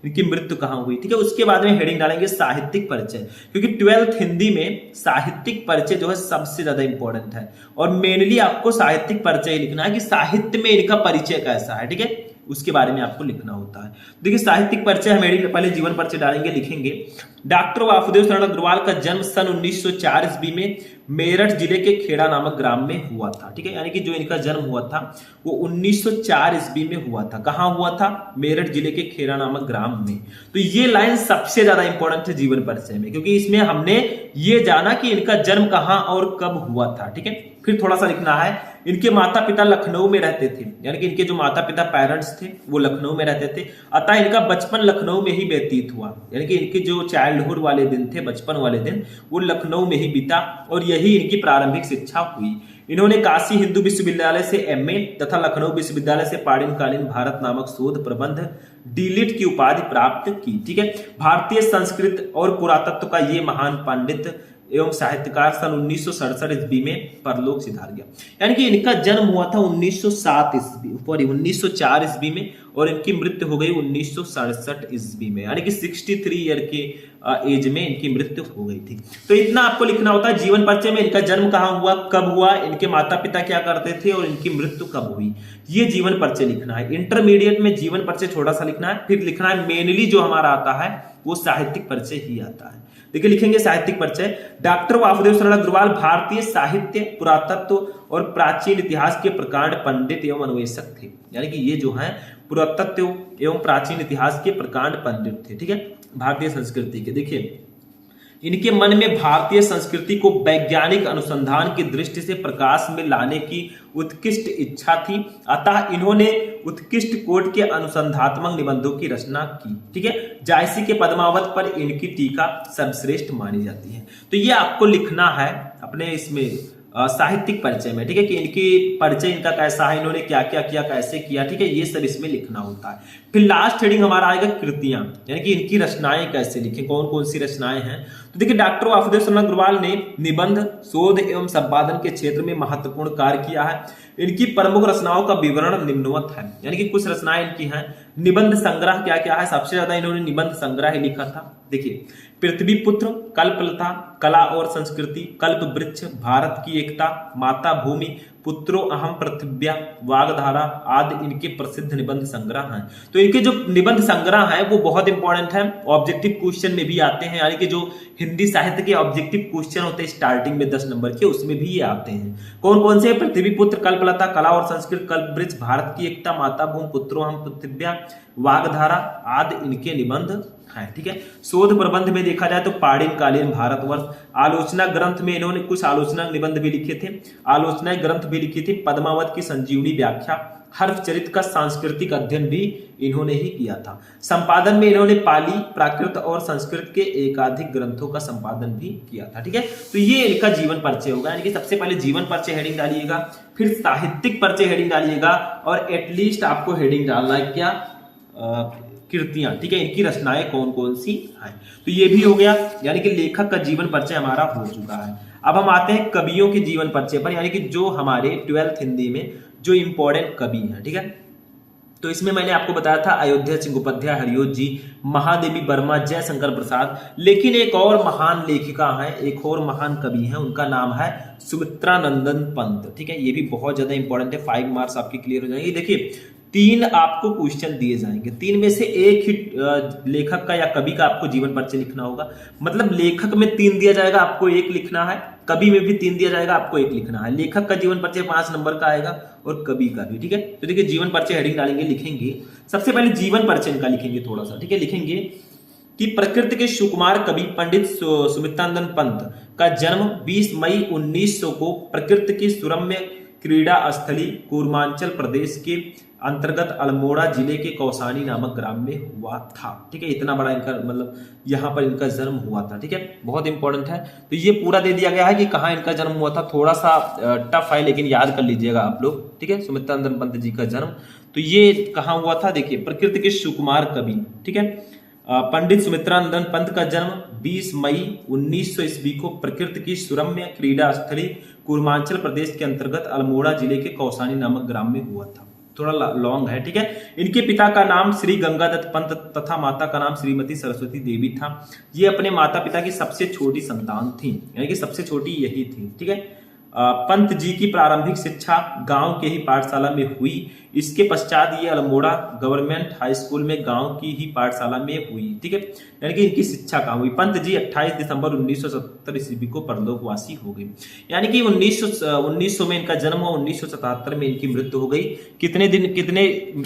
इनकी मृत्यु कहाँ हुई, ठीक है। उसके बाद में हेडिंग डालेंगे साहित्यिक परिचय, क्योंकि 12th हिंदी में साहित्यिक परिचय जो है सबसे ज्यादा इंपॉर्टेंट है और मेनली आपको साहित्यिक परिचय लिखना है कि साहित्य में इनका परिचय कैसा है, ठीक है, उसके बारे में आपको लिखना होता है। देखिए साहित्यिक परिचय हम पहले जीवन परिचय डालेंगे, लिखेंगे डॉक्टर वासुदेव शरण अग्रवाल का जन्म सन 1904 ईस्वी में मेरठ जिले के खेड़ा नामक ग्राम में हुआ था, ठीक है। यानी कि जो इनका जन्म हुआ था वो 1904 ईस्वी में हुआ था। कहां हुआ था? मेरठ जिले के खेड़ा नामक ग्राम में। तो ये लाइन सबसे ज्यादा इंपॉर्टेंट है जीवन परिचय में, क्योंकि इसमें हमने ये जाना कि इनका जन्म कहां और कब हुआ था, ठीक है। फिर थोड़ा सा लिखना है, इनके माता पिता लखनऊ में रहते थे, यानी कि इनके जो माता पिता पेरेंट्स थे वो लखनऊ में रहते थे, अतः इनका बचपन लखनऊ में ही व्यतीत हुआ, यानी कि इनके जो चाइल्डहुड वाले दिन थे, बचपन वाले दिन, वो लखनऊ में ही बीता और यही इनकी प्रारंभिक शिक्षा हुई। इन्होंने काशी हिंदू विश्वविद्यालय से एमए तथा लखनऊ विश्वविद्यालय से पाणिनकालीन भारत नामक शोध प्रबंध डीलिट की उपाधि प्राप्त की, ठीक है। भारतीय संस्कृत और पुरातत्व का ये महान पंडित एवं साहित्यकार सन 1967 ईस्वी में परलोक सिधार गया। यानी कि इनका जन्म हुआ था 1904 ईस्वी में और इनकी मृत्यु हो गई 1967 ईस्वी में, यानी कि 63 ईयर के एज में इनकी मृत्यु हो गई थी। तो इतना आपको लिखना होता है जीवन परिचय में, इनका जन्म कहाँ हुआ, कब हुआ, इनके माता पिता क्या करते थे और इनकी मृत्यु कब हुई, ये जीवन परिचय लिखना है। इंटरमीडिएट में जीवन परिचय थोड़ा सा लिखना है, फिर लिखना है मेनली जो हमारा आता है वो साहित्यिक परिचय ही आता है। देखिए लिखेंगे साहित्यिक परिचय, डॉक्टर वासुदेव शरण अग्रवाल भारतीय साहित्य, पुरातत्व और प्राचीन इतिहास के प्रकांड पंडित एवं अन्वेषक थे। यानी कि ये जो है पुरातत्व एवं प्राचीन इतिहास के प्रकांड पंडित थे, ठीक है, भारतीय संस्कृति के। देखिए इनके मन में भारतीय संस्कृति को वैज्ञानिक अनुसंधान की दृष्टि से प्रकाश में लाने की उत्कृष्ट इच्छा थी, अतः इन्होंने उत्कृष्ट कोट के अनुसंधात्मक निबंधों की रचना की, ठीक है। जायसी के पद्मावत पर इनकी टीका सर्वश्रेष्ठ मानी जाती है। तो ये आपको लिखना है अपने इसमें साहित्यिक परिचय में, ठीक है, कि इनकी परिचय इनका कैसा है, इन्होंने क्या क्या किया, कैसे किया, ठीक है, ये सब इसमें लिखना होता है। फिर लास्ट हेडिंग हमारा आएगा कृतियां, यानी कि इनकी रचनाएं कैसे लिखें, कौन कौन सी रचनाएं हैं। तो देखिए डॉक्टर वासुदेव शरण अग्रवाल ने निबंध, शोध एवं संपादन के क्षेत्र में महत्वपूर्ण कार्य किया है। इनकी प्रमुख रचनाओं का विवरण निम्नवत है, यानी कि कुछ रचनाएं इनकी हैं। निबंध संग्रह क्या क्या है, सबसे ज्यादा इन्होंने निबंध संग्रह ही लिखा था। देखिए पृथ्वी पुत्र, कल्पलता, कला और संस्कृति, कल्प वृक्ष, भारत की एकता, माता भूमि, पुत्रो अहम पृथिव्या, वागधारा आदि इनके प्रसिद्ध निबंध संग्रह हैं। तो इनके जो निबंध संग्रह हैं वो बहुत इंपॉर्टेंट है, ऑब्जेक्टिव क्वेश्चन में भी आते हैं, यानी कि जो हिंदी साहित्य के ऑब्जेक्टिव क्वेश्चन होते हैं स्टार्टिंग में 10 नंबर के, उसमें भी ये आते हैं। कौन कौन से? पृथ्वी पुत्र, कल्पलता, कला और संस्कृत, कल्प वृक्ष, भारत की एकता, माता भूमि, पुत्रो अहम पृथिव्या, वागधारा आदि इनके निबंध है, ठीक है। शोध प्रबंध में देखा जाए तो पाणिनकालीन भारतवर्ष, आलोचना ग्रंथ में इन्होंने कुछ आलोचना निबंध भी लिखे थे, आलोचना ग्रंथ भी लिखी थी, पद्मावत की संजीवनी व्याख्या, हर्षचरित का सांस्कृतिक अध्ययन भी इन्होंने ही किया था। संपादन में इन्होंने पाली, प्राकृत और संस्कृत के एकाधिक ग्रंथों का संपादन भी किया था, ठीक है। तो ये इनका जीवन परिचय होगा, यानी कि सबसे पहले जीवन परिचय हेडिंग डालिएगा, फिर साहित्यिक परिचय हेडिंग डालिएगा और एटलीस्ट आपको हेडिंग डालना है क्या, कृतियां, ठीक है, इनकी रचनाएं कौन कौन सी हैं। तो ये भी हो गया, यानी कि लेखक का जीवन परिचय हमारा हो चुका है। अब हम आते हैं कवियों के जीवन परिचय पर, यानी कि जो हमारे 12th हिंदी में जो इंपॉर्टेंट कवि हैं, ठीक है। तो इसमें मैंने आपको बताया था अयोध्या सिंह उपाध्याय, हरिओं जी, महादेवी वर्मा, जयशंकर प्रसाद, लेकिन एक और महान लेखिका है, एक और महान कवि है, उनका नाम है सुमित्रा नंदन पंत, ठीक है। ये भी बहुत ज्यादा इंपॉर्टेंट है, 5 मार्क्स आपके क्लियर हो जाएंगे। देखिए 3 आपको क्वेश्चन दिए जाएंगे, 3 में से एक ही लेखक का या कवि का आपको जीवन परिचय लिखना होगा। मतलब लेखक में 3 दिया जाएगा, आपको 1 लिखना है, कवि में भी 3 दिया जाएगा, आपको 1 लिखना है। लेखक का जीवन परिचय 5 नंबर का आएगा और कवि का भी, ठीक है। तो देखिए जीवन परिचय हेडिंग डालेंगे, लिखेंगे सबसे पहले जीवन परिचय इनका लिखेंगे थोड़ा सा, ठीक है। लिखेंगे कि प्रकृति के सुकुमार कवि पंडित सुमित्रानंदन पंत का जन्म 20 मई 1900 को प्रकृति की सुरम्य क्रीड़ा स्थली कूर्मांचल प्रदेश के अंतर्गत अल्मोड़ा जिले के कौसानी नामक ग्राम में हुआ था, ठीक है। इतना बड़ा इनका मतलब यहाँ पर इनका जन्म हुआ था, ठीक है, बहुत इंपॉर्टेंट है। तो ये पूरा दे दिया गया है कि कहाँ इनका जन्म हुआ था, थोड़ा सा टफ है लेकिन याद कर लीजिएगा आप लोग, ठीक है। सुमित्रानंदन पंत जी का जन्म तो ये कहाँ हुआ था, देखिए प्रकृति के सुकुमार कवि, ठीक है, पंडित सुमित्रानंदन पंत का जन्म 20 मई 1900 ईस्वी को प्रकृति की सुरम्य क्रीड़ा स्थली पूर्वांचल प्रदेश के अंतर्गत अल्मोड़ा जिले के कौसानी नामक ग्राम में हुआ था। थोड़ा लॉन्ग है, ठीक है। इनके पिता का नाम श्री गंगादत्त पंत तथा माता का नाम श्रीमती सरस्वती देवी था। ये अपने माता पिता की सबसे छोटी संतान थी, यानी कि सबसे छोटी यही थी, ठीक है। पंत जी की प्रारंभिक शिक्षा गांव के ही पाठशाला में हुई। इसके पश्चात ये अल्मोड़ा गवर्नमेंट हाई स्कूल में गांव की ही पाठशाला में हुई, ठीक है। यानी कि इनकी शिक्षा कहाँ हुई। पंत जी 28 दिसंबर 1970 ईस्वी को परलोकवासी हो गई। यानी कि 1900 में इनका जन्म हुआ, 1977 में इनकी मृत्यु हो गई। कितने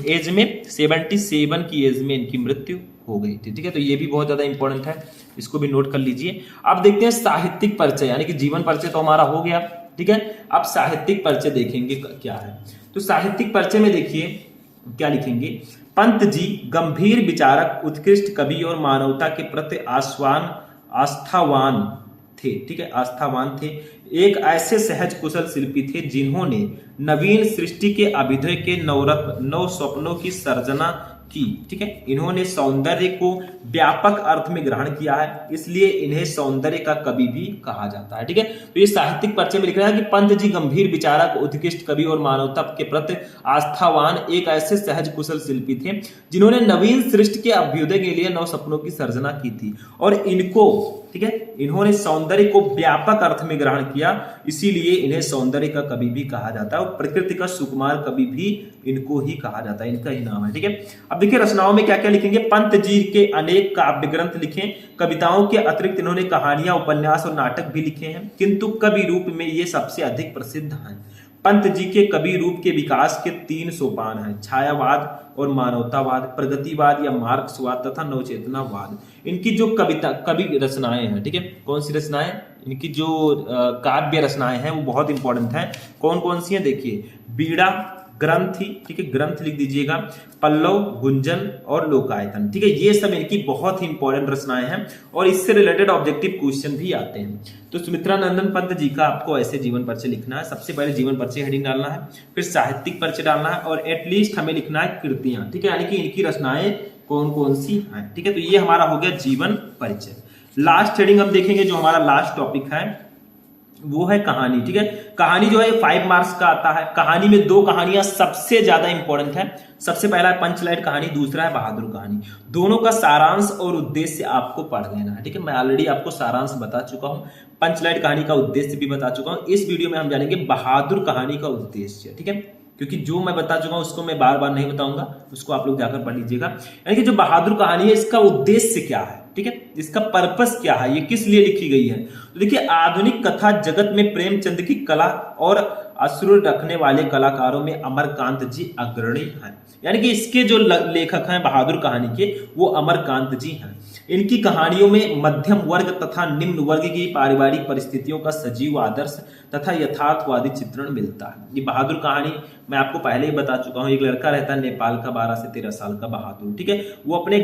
एज में? 77 की एज में इनकी मृत्यु हो गई थी, ठीक है। तो ये भी बहुत ज्यादा इंपॉर्टेंट है, इसको भी नोट कर लीजिए। अब देखते हैं साहित्यिक परिचय, यानी कि जीवन परिचय तो हमारा हो गया, ठीक है। अब साहित्यिक परिचय देखेंगे क्या है। तो साहित्यिक परिचय में देखिए क्या लिखेंगे। पंत जी गंभीर विचारक, उत्कृष्ट कवि और मानवता के प्रति आस्थावान थे, ठीक है, आस्थावान थे। एक ऐसे सहज कुशल शिल्पी थे जिन्होंने नवीन सृष्टि के अभ्युदय के नव स्वप्नों की सर्जना की, ठीक है। इन्होंने सौंदर्य को व्यापक अर्थ में ग्रहण किया है, इसलिए इन्हें सौंदर्य का कवि भी कहा जाता है, ठीक है। तो ये साहित्यिक परिचय में लिख रहा है कि पंत जी गंभीर विचारक, उत्कृष्ट कवि और मानवता के प्रति आस्थावान एक ऐसे सहज कुशल शिल्पी थे जिन्होंने नवीन सृष्टि के अभ्युदय के लिए नव सपनों की सर्जना की थी और इनको, ठीक है, इन्होंने सौंदर्य को व्यापक अर्थ में ग्रहण किया, इसीलिए इन्हें सौंदर्य का कवि भी कहा जाता है और प्रकृति का सुकुमार कवि भी इनको ही कहा जाता है, इनका ही नाम है, ठीक है। अब देखिए रचनाओं में क्या क्या लिखेंगे। पंत जी के अनेक काव्य ग्रंथ लिखे, कविताओं के अतिरिक्त इन्होंने कहानियां, उपन्यास और नाटक भी लिखे हैं, किंतु कवि रूप में ये सबसे अधिक प्रसिद्ध हैं। पंत जी के कवि रूप के विकास के 3 सोपान हैं: छायावाद और मानवतावाद, प्रगतिवाद या मार्क्सवाद तथा नवचेतनावाद। इनकी जो कवि रचनाएं हैं, ठीक है, कौन सी रचनाएं, इनकी जो काव्य रचनाएं हैं वो बहुत इंपॉर्टेंट हैं। कौन कौन सी हैं देखिए। बीड़ा, ग्रंथि, ठीक है, ग्रंथ लिख दीजिएगा, पल्लव, गुंजन और लोकायतन, ठीक है। ये सब इनकी बहुत ही इंपॉर्टेंट रचनाएं हैं और इससे रिलेटेड ऑब्जेक्टिव क्वेश्चन भी आते हैं। तो सुमित्रानंदन पंत जी का आपको ऐसे जीवन परिचय लिखना है। सबसे पहले जीवन परिचय हेडिंग डालना है, फिर साहित्यिक परिचय डालना है और एटलीस्ट हमें लिखना है कृतियां, ठीक है, यानी कि इनकी रचनाएं कौन कौन सी हैं, ठीक है। तो ये हमारा हो गया जीवन परिचय। लास्ट हेडिंग हम देखेंगे, जो हमारा लास्ट टॉपिक है वो है कहानी, ठीक है। कहानी जो है 5 मार्क्स का आता है। कहानी में 2 कहानियां सबसे ज्यादा इंपॉर्टेंट है। सबसे पहला है पंचलाइट कहानी, दूसरा है बहादुर कहानी। दोनों का सारांश और उद्देश्य आपको पढ़ लेना है, ठीक है। मैं ऑलरेडी आपको सारांश बता चुका हूं, पंचलाइट कहानी का उद्देश्य भी बता चुका हूं। इस वीडियो में हम जानेंगे बहादुर कहानी का उद्देश्य, ठीक है, क्योंकि जो मैं बता चुका हूं उसको मैं बार बार नहीं बताऊंगा, उसको आप लोग जाकर पढ़ लीजिएगा। यानी कि जो बहादुर कहानी है इसका उद्देश्य क्या है, ठीक है, इसका पर्पस क्या है, ये किस लिए लिखी गई है। तो देखिए, आधुनिक कथा जगत में प्रेमचंद की कला और असुर रखने वाले कलाकारों में अमरकांत जी अग्रणी हैं। यानी कि इसके जो लेखक हैं बहादुर कहानी के, वो अमरकांत जी हैं। इनकी कहानियों में मध्यम वर्ग तथा निम्न वर्ग की पारिवारिक परिस्थितियों का सजीव आदर्श तथा यथार्थवादी चित्रण मिलता है। ये बहादुर कहानी मैं आपको पहले ही बता चुका हूं। एक लड़का रहता है नेपाल का, 12 से 13 साल का बहादुर, ठीक है। वो अपने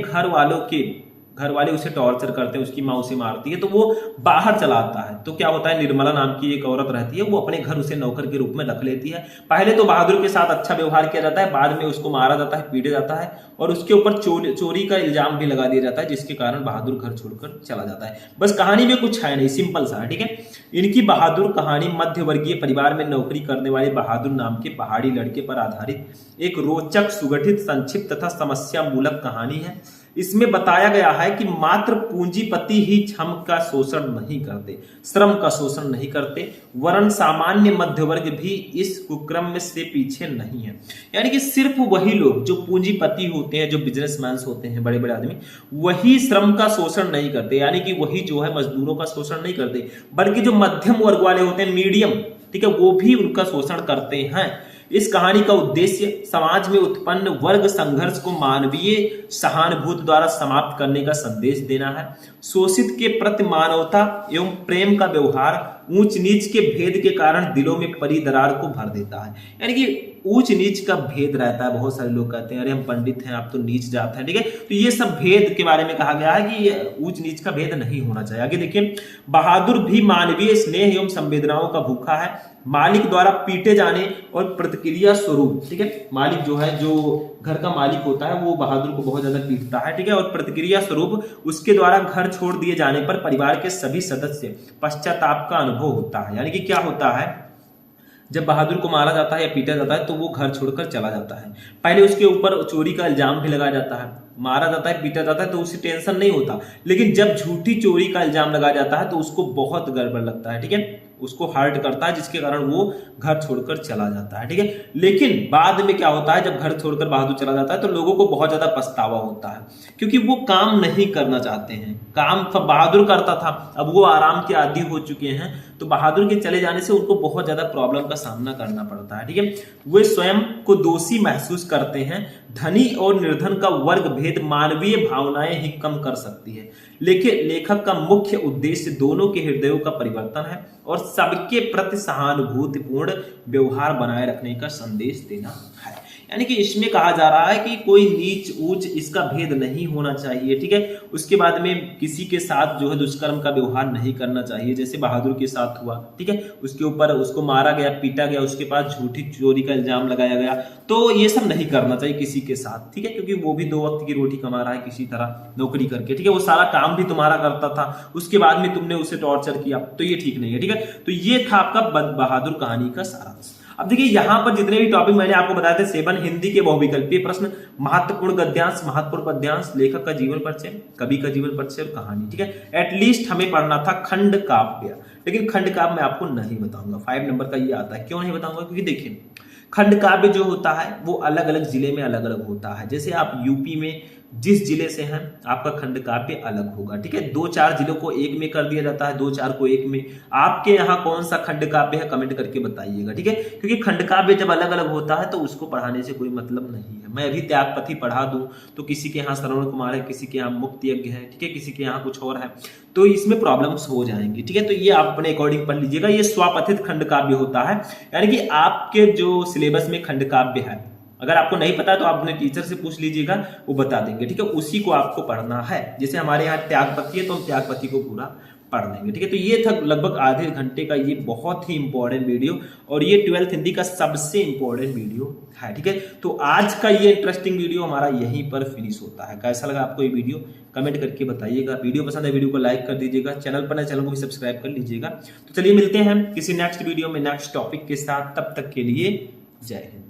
घर वाले उसे टॉर्चर करते हैं, उसकी माँ उसे मारती है, तो वो बाहर चला आता है। तो क्या होता है, निर्मला नाम की एक औरत रहती है, वो अपने घर उसे नौकर के रूप में रख लेती है। पहले तो बहादुर के साथ अच्छा व्यवहार किया जाता है, बाद में उसको मारा जाता है, पीटा जाता है और उसके ऊपर चोरी का इल्जाम भी लगा दिया जाता है, जिसके कारण बहादुर घर छोड़कर चला जाता है। बस कहानी में कुछ है नहीं, सिंपल सा है, ठीक है। इनकी बहादुर कहानी मध्यवर्गीय परिवार में नौकरी करने वाले बहादुर नाम के पहाड़ी लड़के पर आधारित एक रोचक, सुगठित, संक्षिप्त तथा समस्या मूलक कहानी है। इसमें बताया गया है कि मात्र पूंजीपति ही श्रम का शोषण नहीं करते, वरन सामान्य मध्य वर्ग भी इस कुक्रम में से पीछे नहीं है। यानी कि सिर्फ वही लोग जो पूंजीपति होते हैं, जो बिजनेसमैन होते हैं, बड़े बड़े आदमी, वही श्रम का शोषण नहीं करते, यानी कि वही जो है मजदूरों का शोषण नहीं करते, बल्कि जो मध्यम वर्ग वाले होते हैं, मीडियम, ठीक है, वो भी उनका शोषण करते हैं। इस कहानी का उद्देश्य समाज में उत्पन्न वर्ग संघर्ष को मानवीय सहानुभूति द्वारा समाप्त करने का संदेश देना है। शोषित के प्रति मानवता एवं प्रेम का व्यवहार ऊंच नीच के भेद के कारण दिलों में परी दरार को भर देता है। यानी कि ऊंच नीच का भेद रहता है। बहुत सारे लोग कहते हैं अरे हम पंडित हैं, आप तो नीच जाते हैं, ठीक है। तो ये सब भेद के बारे में कहा गया है कि ये ऊंच नीच का भेद नहीं होना चाहिए। आगे देखिए, बहादुर भी मानवीय स्नेह एवं संवेदनाओं का भूखा है, मालिक द्वारा पीटे जाने और प्रतिक्रिया स्वरूप, ठीक है। मालिक जो है, जो घर का मालिक होता है, वो बहादुर को बहुत ज्यादा पीटता है, ठीक है। और प्रतिक्रिया स्वरूप उसके द्वारा घर छोड़ दिए जाने पर परिवार के सभी सदस्य पश्चाताप का अनुभव होता है। यानी कि क्या होता है, जब बहादुर को मारा जाता है या पीटा जाता है तो वो घर छोड़कर चला जाता है। पहले उसके ऊपर चोरी का इल्जाम भी लगाया जाता है, मारा जाता है, पीटा जाता है तो उसे टेंशन नहीं होता, लेकिन जब झूठी चोरी का इल्जाम लगाया जाता है तो उसको बहुत गड़बड़ लगता है, ठीक है। उसको हर्ट करता है, जिसके कारण वो घर छोड़कर चला जाता है, ठीक है। लेकिन बाद में क्या होता है, जब घर छोड़कर बहादुर चला जाता है तो लोगों को बहुत ज्यादा पछतावा होता है, क्योंकि वो काम नहीं करना चाहते हैं। काम बहादुर करता था, अब वो आराम के आदी हो चुके हैं, तो बहादुर के चले जाने से उनको बहुत ज्यादा प्रॉब्लम का सामना करना पड़ता है, ठीक है। वे स्वयं को दोषी महसूस करते हैं। धनी और निर्धन का वर्ग भेद मानवीय भावनाएं ही कम कर सकती है, लेकिन लेखक का मुख्य उद्देश्य दोनों के हृदयों का परिवर्तन है और सबके प्रति सहानुभूतिपूर्ण व्यवहार बनाए रखने का संदेश देना है। यानी कि इसमें कहा जा रहा है कि कोई नीच ऊंच इसका भेद नहीं होना चाहिए, ठीक है। उसके बाद में किसी के साथ जो है दुष्कर्म का व्यवहार नहीं करना चाहिए, जैसे बहादुर के साथ हुआ, ठीक है। उसके ऊपर उसको मारा गया, पीटा गया, उसके पास झूठी चोरी का इल्जाम लगाया गया, तो ये सब नहीं करना चाहिए किसी के साथ, ठीक है। क्योंकि वो भी 2 वक्त की रोटी कमा रहा है किसी तरह नौकरी करके, ठीक है। वो सारा काम भी तुम्हारा करता था, उसके बाद में तुमने उसे टॉर्चर किया, तो ये ठीक नहीं है, ठीक है। तो ये था आपका बहादुर कहानी का सारांश। अब देखिए, यहां पर जितने भी टॉपिक मैंने आपको बताए थे 7 हिंदी के बहुविकल्पीय प्रश्न, महत्वपूर्ण गद्यांश, महत्वपूर्ण पद्यांश, लेखक का जीवन परिचय, कवि का जीवन परिचय और कहानी, ठीक है। एटलीस्ट हमें पढ़ना था खंड काव्य, लेकिन खंड काव्य मैं आपको नहीं बताऊंगा। 5 नंबर का ये आता है, क्यों नहीं बताऊंगा, क्योंकि देखिए खंड काव्य जो होता है वो अलग अलग जिले में अलग अलग होता है। जैसे आप यूपी में जिस जिले से हैं आपका खंड काव्य अलग होगा, ठीक है। 2-4 जिलों को एक में कर दिया जाता है, 2-4 को एक में। आपके यहाँ कौन सा खंड काव्य है कमेंट करके बताइएगा, ठीक है। क्योंकि खंड काव्य जब अलग अलग होता है तो उसको पढ़ाने से कोई मतलब नहीं है। मैं अभी त्यागपति पढ़ा दूं तो किसी के यहाँ श्रवण कुमार है, किसी के यहाँ मुक्त यज्ञ है, ठीक है, किसी के यहाँ कुछ और है, तो इसमें प्रॉब्लम्स हो जाएंगी, ठीक है। तो ये आप अपने अकॉर्डिंग पढ़ लीजिएगा। ये स्वापथित खंड काव्य होता है, यानी कि आपके जो सिलेबस में खंड काव्य है, अगर आपको नहीं पता तो आप अपने टीचर से पूछ लीजिएगा, वो बता देंगे, ठीक है। उसी को आपको पढ़ना है। जैसे हमारे यहाँ त्यागपति है तो हम त्यागपति को पूरा पढ़ लेंगे, ठीक है। तो ये था लगभग आधे घंटे का ये बहुत ही इंपॉर्टेंट वीडियो, और ये 12th हिंदी का सबसे इंपॉर्टेंट वीडियो है, ठीक है। तो आज का ये इंटरेस्टिंग वीडियो हमारा यहीं पर फिनिश होता है। कैसा लगा आपको ये वीडियो कमेंट करके बताइएगा। वीडियो पसंद है वीडियो को लाइक कर दीजिएगा, चैनल पर नए चैनल को भी सब्सक्राइब कर लीजिएगा। तो चलिए मिलते हैं किसी नेक्स्ट वीडियो में नेक्स्ट टॉपिक के साथ, तब तक के लिए जय हिंद।